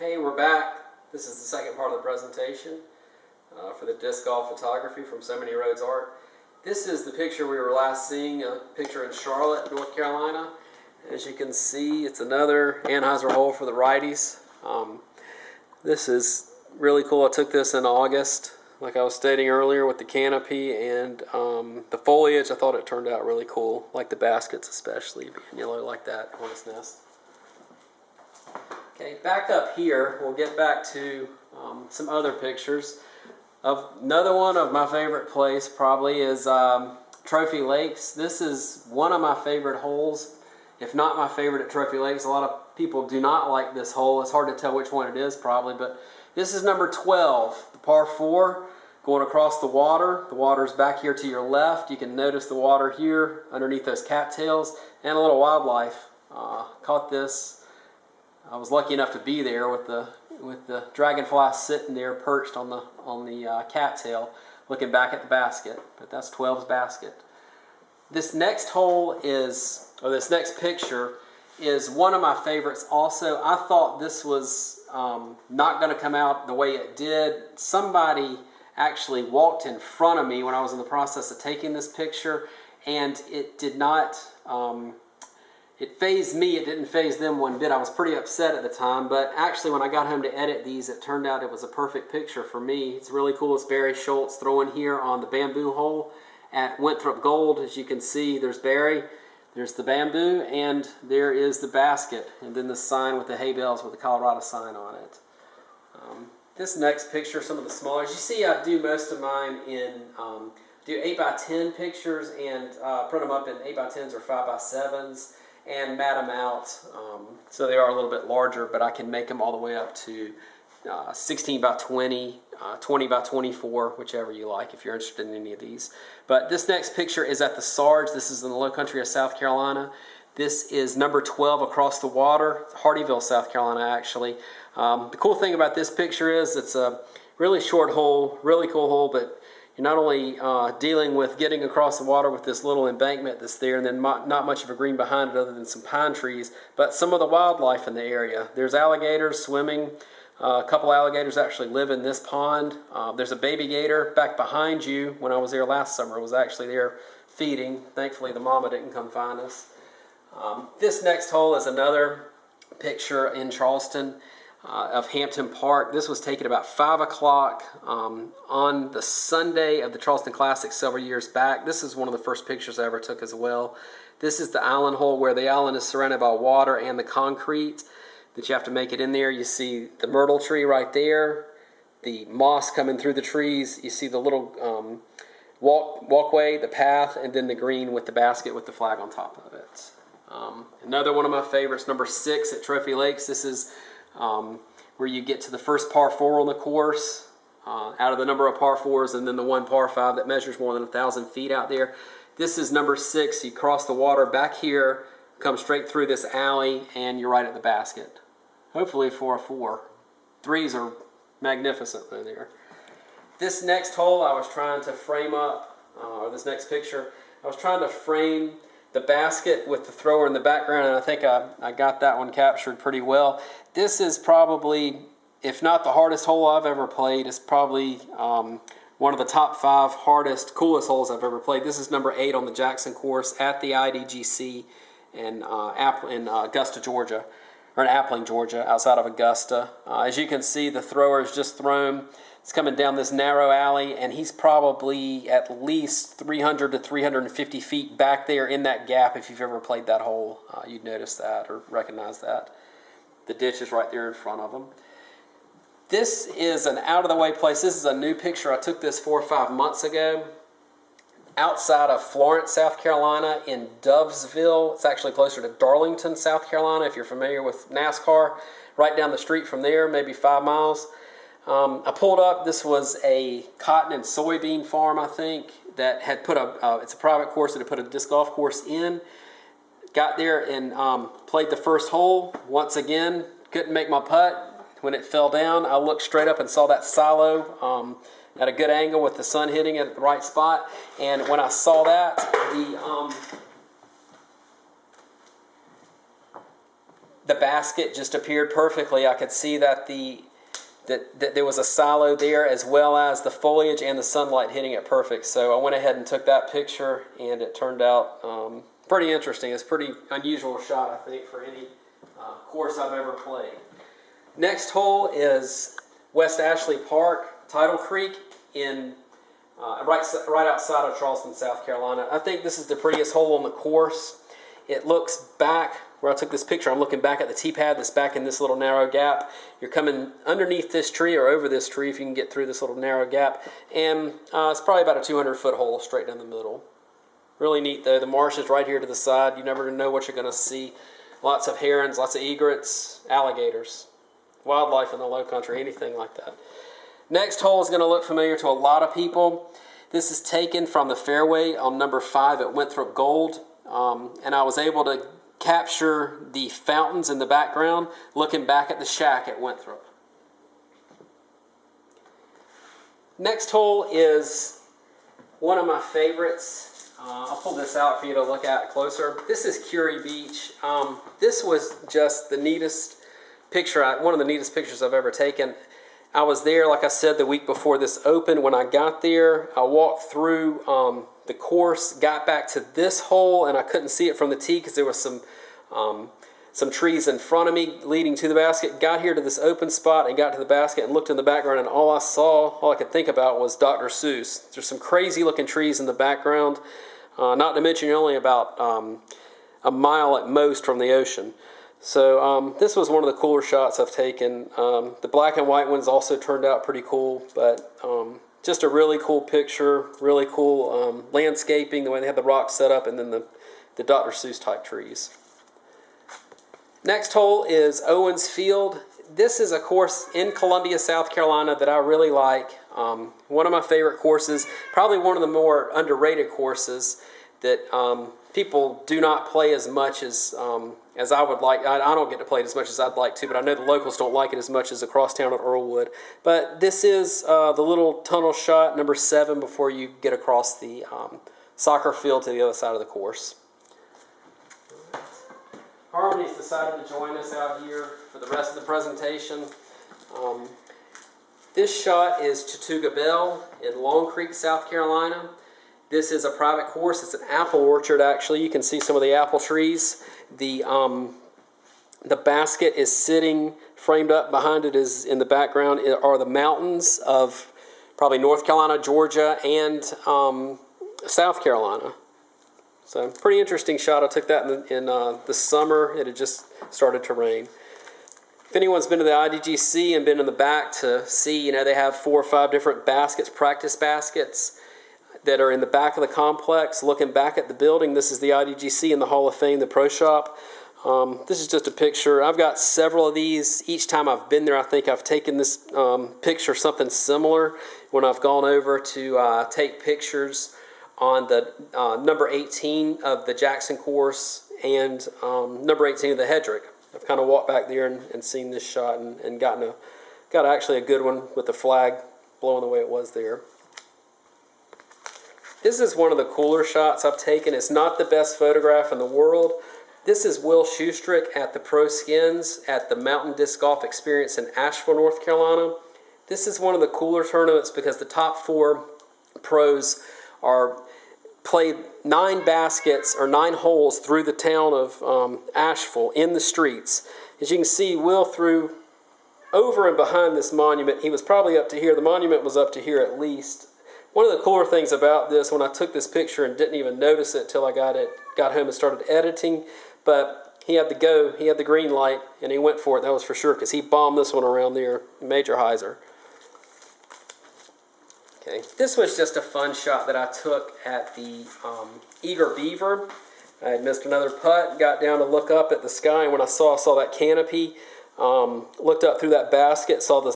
Hey, we're back. This is the second part of the presentation for the disc golf photography from So Many Roads Art. This is the picture we were last seeing, a picture in Charlotte, North Carolina. As you can see, it's another Anheuser hole for the righties. This is really cool. I took this in August, like I was stating earlier, with the canopy and the foliage. I thought it turned out really cool, like the baskets especially, being yellow like that hornet's nest. Okay, back up here, we'll get back to some other pictures. Another one of my favorite place probably is Trophy Lakes. This is one of my favorite holes, if not my favorite at Trophy Lakes. A lot of people do not like this hole. It's hard to tell which one it is probably, but this is number 12, the par 4, going across the water. The water's back here to your left. You can notice the water here underneath those cattails and a little wildlife. Caught this. I was lucky enough to be there with the dragonfly sitting there perched on the cattail, looking back at the basket. But that's 12's basket. This next hole is, or this next picture is one of my favorites. Also, I thought this was not going to come out the way it did. Somebody actually walked in front of me when I was in the process of taking this picture, and it did not. It fazed me, it didn't faze them one bit. I was pretty upset at the time, but actually when I got home to edit these, it turned out it was a perfect picture for me. It's really cool. It's Barry Schultz throwing here on the bamboo hole at Winthrop Gold. As you can see, there's Barry, there's the bamboo, and there is the basket, and then the sign with the hay bales with the Colorado sign on it. This next picture, some of the smaller, as you see, I do most of mine in do 8x10 pictures and print them up in 8x10s or 5x7s. And mat them out, so they are a little bit larger, but I can make them all the way up to 16x20, 20x24, whichever you like if you're interested in any of these. But this next picture is at the Sarge. This is in the low country of South Carolina. This is number 12 across the water, Hardyville, South Carolina, actually. The cool thing about this picture is it's a really short hole, really cool hole, but you're not only dealing with getting across the water with this little embankment that's there, and then not much of a green behind it other than some pine trees, but some of the wildlife in the area. There's alligators swimming. A couple alligators actually live in this pond. There's a baby gator back behind you. When I was there last summer, it was actually there feeding. Thankfully, the mama didn't come find us. This next hole is another picture in Charleston. Of Hampton Park. This was taken about 5 o'clock on the Sunday of the Charleston Classic several years back. This is one of the first pictures I ever took as well. This is the island hole where the island is surrounded by water and the concrete that you have to make it in there. You see the myrtle tree right there, the moss coming through the trees. You see the little walkway, the path, and then the green with the basket with the flag on top of it. Another one of my favorites, number 6 at Trophy Lakes. This is where you get to the first par 4 on the course, out of the number of par 4s, and then the one par 5 that measures more than 1,000 feet out there. This is number 6. You cross the water back here, come straight through this alley, and you're right at the basket. Hopefully for a 4. 3s are magnificent though there. This next hole I was trying to frame up, or this next picture, I was trying to frame the basket with the thrower in the background, and I think I got that one captured pretty well. This is probably, if not the hardest hole I've ever played, it's probably one of the top 5 hardest, coolest holes I've ever played. This is number 8 on the Jackson course at the IDGC in Augusta, Georgia, or in Appling, Georgia, outside of Augusta. As you can see, the thrower is just thrown. It's coming down this narrow alley, and he's probably at least 300 to 350 feet back there in that gap. If you've ever played that hole, you'd notice that or recognize that. The ditch is right there in front of him. This is an out-of-the-way place. This is a new picture. I took this 4 or 5 months ago outside of Florence, South Carolina, in Dovesville. It's actually closer to Darlington, South Carolina, if you're familiar with NASCAR. Right down the street from there, maybe 5 miles. I pulled up. This was a cotton and soybean farm, I think, that had put it's a private course that had put a disc golf course in. Got there and played the first hole. Once again, couldn't make my putt. When it fell down, I looked straight up and saw that silo at a good angle with the sun hitting it at the right spot. And when I saw that, the basket just appeared perfectly. I could see that that there was a silo there, as well as the foliage and the sunlight hitting it perfect. So I went ahead and took that picture, and it turned out pretty interesting. It's a pretty unusual shot, I think, for any course I've ever played. Next hole is West Ashley Park, Tidal Creek, in right outside of Charleston, South Carolina. I think this is the prettiest hole on the course. It looks back where I took this picture. I'm looking back at the tee pad that's back in this little narrow gap. You're coming underneath this tree or over this tree if you can get through this little narrow gap. And it's probably about a 200-foot hole straight down the middle. Really neat though. The marsh is right here to the side. You never know what you're going to see. Lots of herons, lots of egrets, alligators, wildlife in the low country, anything like that. Next hole is going to look familiar to a lot of people. This is taken from the fairway on number 5 at Winthrop Gold. And I was able to capture the fountains in the background looking back at the shack at Winthrop. Next hole is one of my favorites. I'll pull this out for you to look at closer. This is Curie Beach. This was just the neatest picture, one of the neatest pictures I've ever taken. I was there, like I said, the week before this opened. When I got there, I walked through the course, got back to this hole, and I couldn't see it from the tee because there was some trees in front of me leading to the basket. Got here to this open spot and got to the basket and looked in the background, and all I could think about was Dr. Seuss. There's some crazy looking trees in the background, not to mention you're only about a mile at most from the ocean. So this was one of the cooler shots I've taken. The black and white ones also turned out pretty cool, but just a really cool picture, really cool landscaping, the way they had the rocks set up, and then the Dr. Seuss type trees. Next hole is Owens Field. This is a course in Columbia, South Carolina that I really like. One of my favorite courses, probably one of the more underrated courses that people do not play as much as I would like. I don't get to play it as much as I'd like to, but I know the locals don't like it as much as across town at Earlwood. But this is the little tunnel shot, number 7, before you get across the soccer field to the other side of the course. Harmony's decided to join us out here for the rest of the presentation. This shot is Chattooga Bell in Long Creek, South Carolina. This is a private course. It's an apple orchard, actually. You can see some of the apple trees. The basket is sitting framed up behind it. Is in the background are the mountains of probably North Carolina, Georgia, and South Carolina. So pretty interesting shot. I took that in the summer. It had just started to rain. If anyone's been to the IDGC and been in the back to see, they have 4 or 5 different baskets, practice baskets, that are in the back of the complex looking back at the building. This is the IDGC in the Hall of Fame, the Pro Shop. This is just a picture. I've got several of these. Each time I've been there, I think I've taken this picture, something similar, when I've gone over to take pictures on the number 18 of the Jackson course and number 18 of the Hedrick. I've kind of walked back there and seen this shot and got actually a good one with the flag blowing the way it was there. This is one of the cooler shots I've taken. It's not the best photograph in the world. This is Will Schustrick at the Pro Skins at the Mountain Disc Golf Experience in Asheville, North Carolina. This is one of the cooler tournaments because the top 4 pros played 9 baskets or 9 holes through the town of Asheville in the streets. As you can see, Will threw over and behind this monument. He was probably up to here. The monument was up to here at least. One of the cooler things about this, when I took this picture and didn't even notice it till I got home and started editing, but he had the green light, and he went for it, that was for sure, because he bombed this one around there, Major Heiser. Okay, this was just a fun shot that I took at the Eager Beaver. I had missed another putt, got down to look up at the sky, and when I saw that canopy, looked up through that basket, saw the